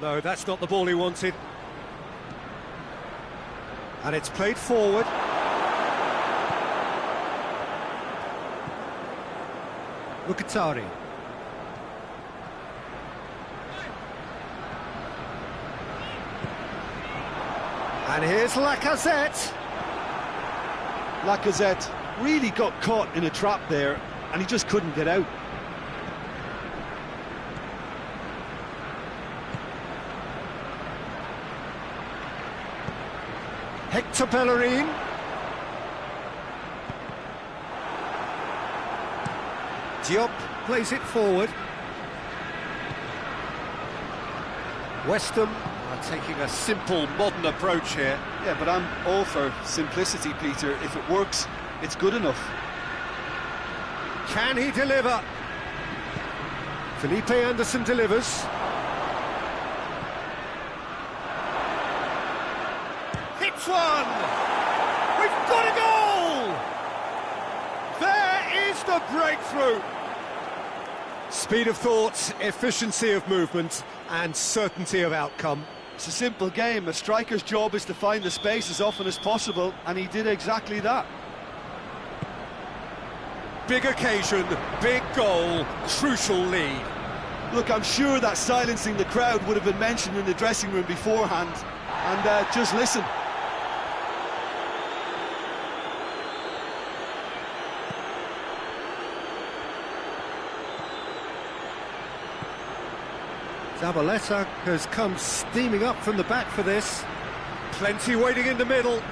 No, that's not the ball he wanted. And it's played forward. Mkhitaryan. And here's Lacazette. Lacazette really got caught in a trap there, and he just couldn't get out. Hector Bellerin. Diop plays it forward. West Ham are taking a simple, modern approach here. Yeah, but I'm all for simplicity, Peter. If it works, it's good enough. Can he deliver? Felipe Anderson delivers. Hits one! We've got a goal! There is the breakthrough! Speed of thought, efficiency of movement, and certainty of outcome. It's a simple game. A striker's job is to find the space as often as possible, and he did exactly that. Big occasion, big goal, crucial lead. Look, I'm sure that silencing the crowd would have been mentioned in the dressing room beforehand. And just listen. Zabaleta has come steaming up from the back for this. Plenty waiting in the middle.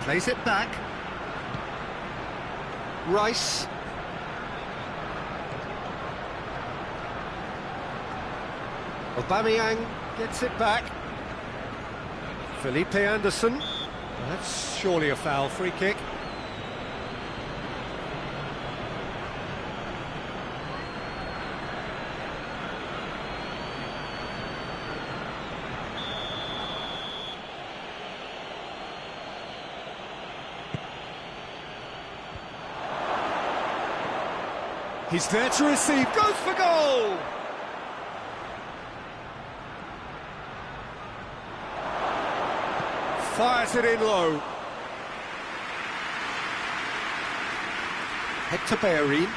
Plays it back. Rice. Aubameyang gets it back. Felipe Anderson. That's surely a foul, free kick. He's there to receive, goes for goal! Fires it in low. Hector Bellerin.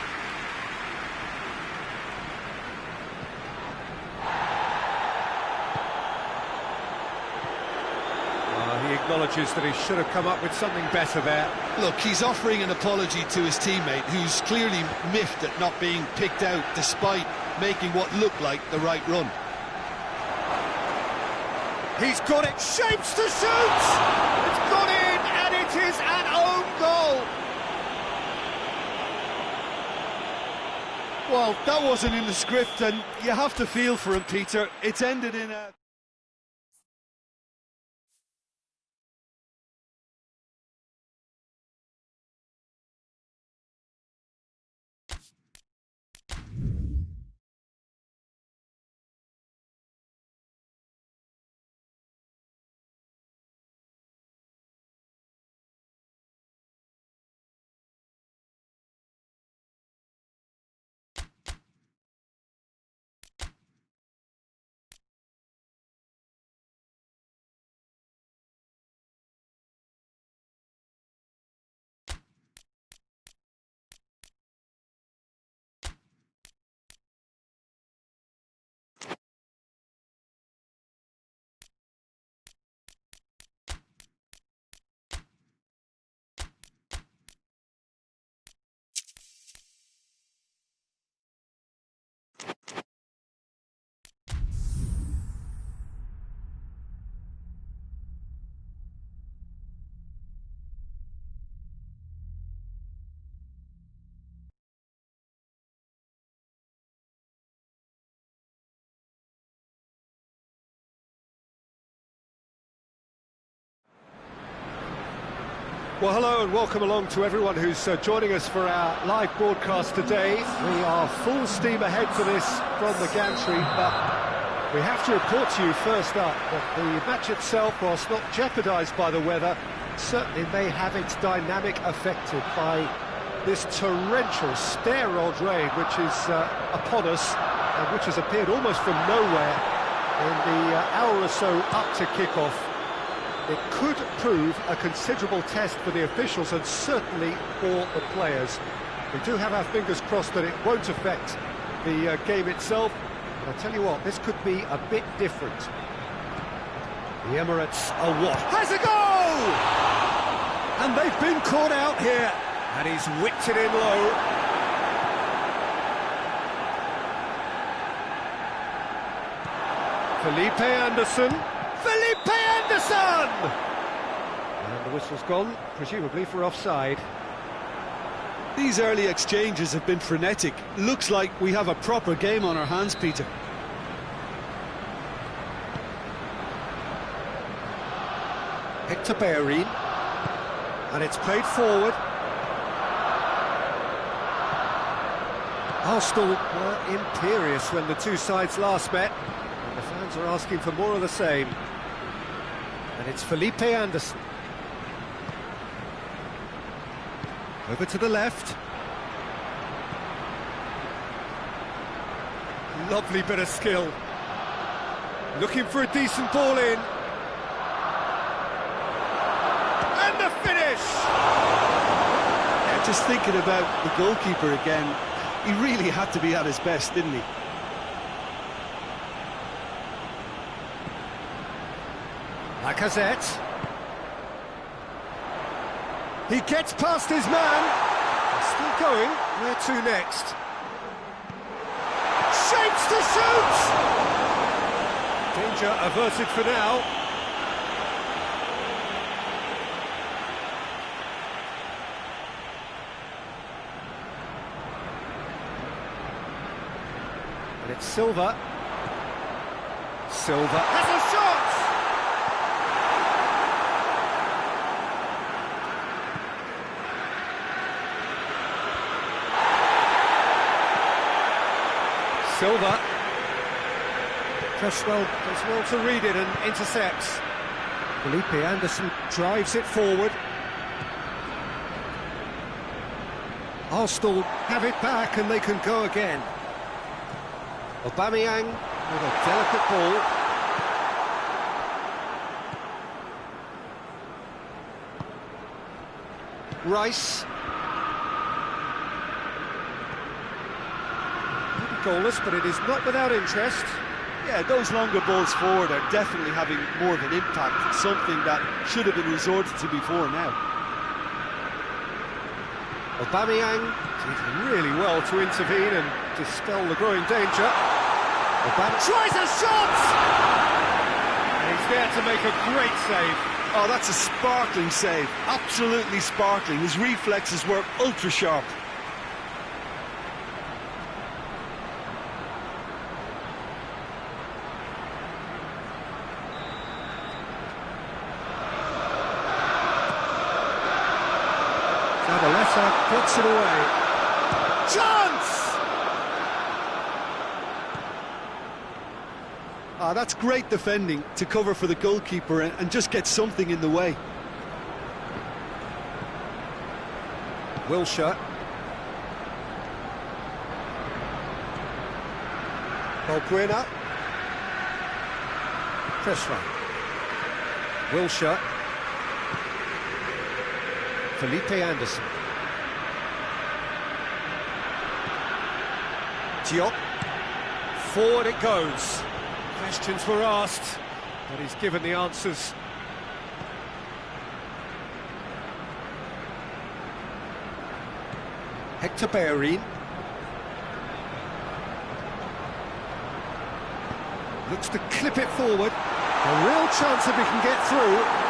He acknowledges that he should have come up with something better there. Look, he's offering an apology to his teammate, who's clearly miffed at not being picked out despite making what looked like the right run. He's got it, shapes to shoot! It's gone in, and it is an own goal! Well, that wasn't in the script, and you have to feel for him, Peter. It's ended in a... Well, hello and welcome along to everyone who's joining us for our live broadcast today. We are full steam ahead for this from the gantry, but we have to report to you first up that the match itself, whilst not jeopardised by the weather, certainly may have its dynamic affected by this torrential stair-rod rain which is upon us and which has appeared almost from nowhere in the hour or so up to kick-off. It could prove a considerable test for the officials and certainly for the players. We do have our fingers crossed that it won't affect the game itself. But I'll tell you what, this could be a bit different. The Emirates are what? Has a goal! And they've been caught out here. And he's whipped it in low. Felipe Anderson. Felipe Anderson! And the whistle's gone, presumably for offside. These early exchanges have been frenetic. Looks like we have a proper game on our hands, Peter. Hector Bellerin. And it's played forward. Arsenal were imperious when the two sides last met. And the fans are asking for more of the same. And it's Felipe Anderson. Over to the left. Lovely bit of skill. Looking for a decent ball in. And the finish! Yeah, just thinking about the goalkeeper again, he really had to be at his best, didn't he? Lacazette. He gets past his man. He's still going. Where to next? Shapes to shoot! Danger averted for now. And it's Silva. Silva has a shot! Silva. Cresswell does well to read it and intercepts. Felipe Anderson drives it forward. Arsenal have it back and they can go again. Aubameyang with a delicate ball. Rice. Goalless, but it is not without interest. Yeah, those longer balls forward are definitely having more of an impact, something that should have been resorted to before now. Aubameyang did really well to intervene and dispel the growing danger. Aubameyang tries a shot! And he's there to make a great save. Oh, that's a sparkling save, absolutely sparkling. His reflexes were ultra sharp. Zabaleta puts it away. Chance! Ah, that's great defending to cover for the goalkeeper and just get something in the way. Wilshere. Balbuena. Cresswell. Wilshere. Felipe Anderson. Diop. Forward it goes. Questions were asked, but he's given the answers. Hector Bellerin. Looks to clip it forward. A real chance if he can get through.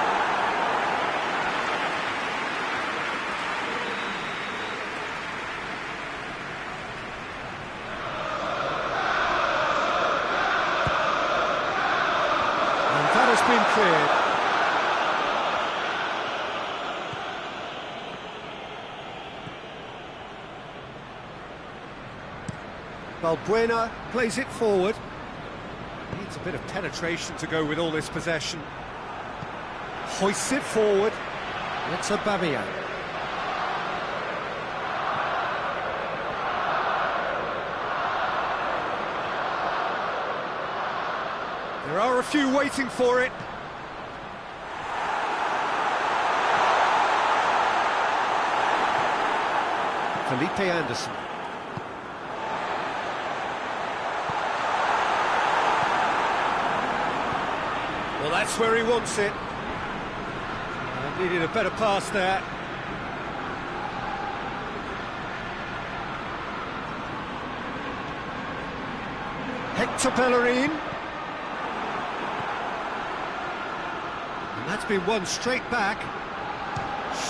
Been cleared. Balbuena plays it forward. Needs a bit of penetration to go with all this possession. Hoists it forward. It's Aubameyang. There are a few waiting for it. Felipe Anderson. Well, that's where he wants it. Needed a better pass there. Hector Bellerin. That's been won straight back.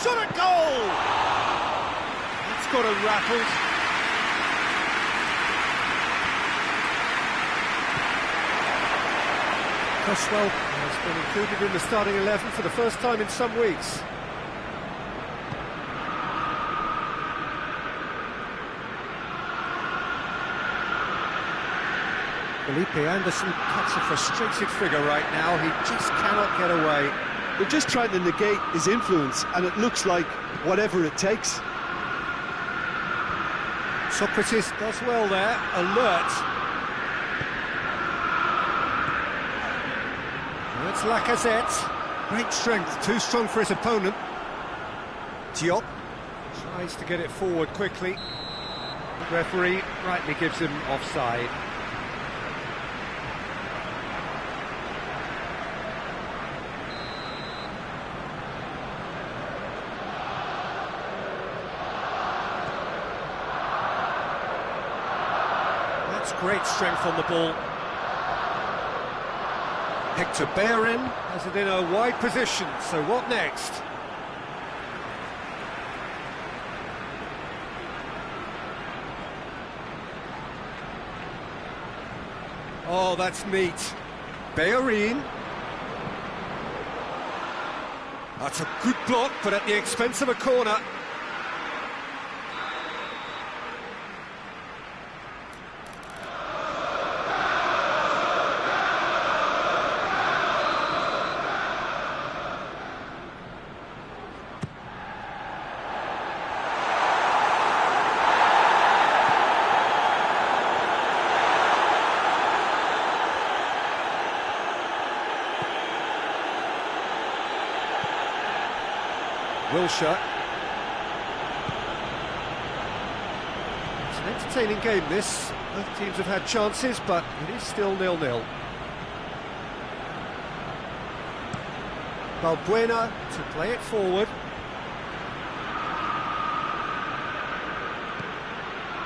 Shot at goal! That's got him rattled. Cresswell has been included in the starting 11 for the first time in some weeks. Felipe Anderson cuts a frustrated figure right now. He just cannot get away. They're just trying to negate his influence, and it looks like whatever it takes. Socrates does well there, alert. That's Lacazette. Great strength, too strong for his opponent. Diop tries to get it forward quickly. The referee rightly gives him offside. Great strength on the ball. Hector Bellerin has it in a wide position, so what next? Oh, that's neat. Bellerin. That's a good block, but at the expense of a corner. Wilshere. It's an entertaining game, this. Both teams have had chances, but it is still 0-0. Balbuena to play it forward.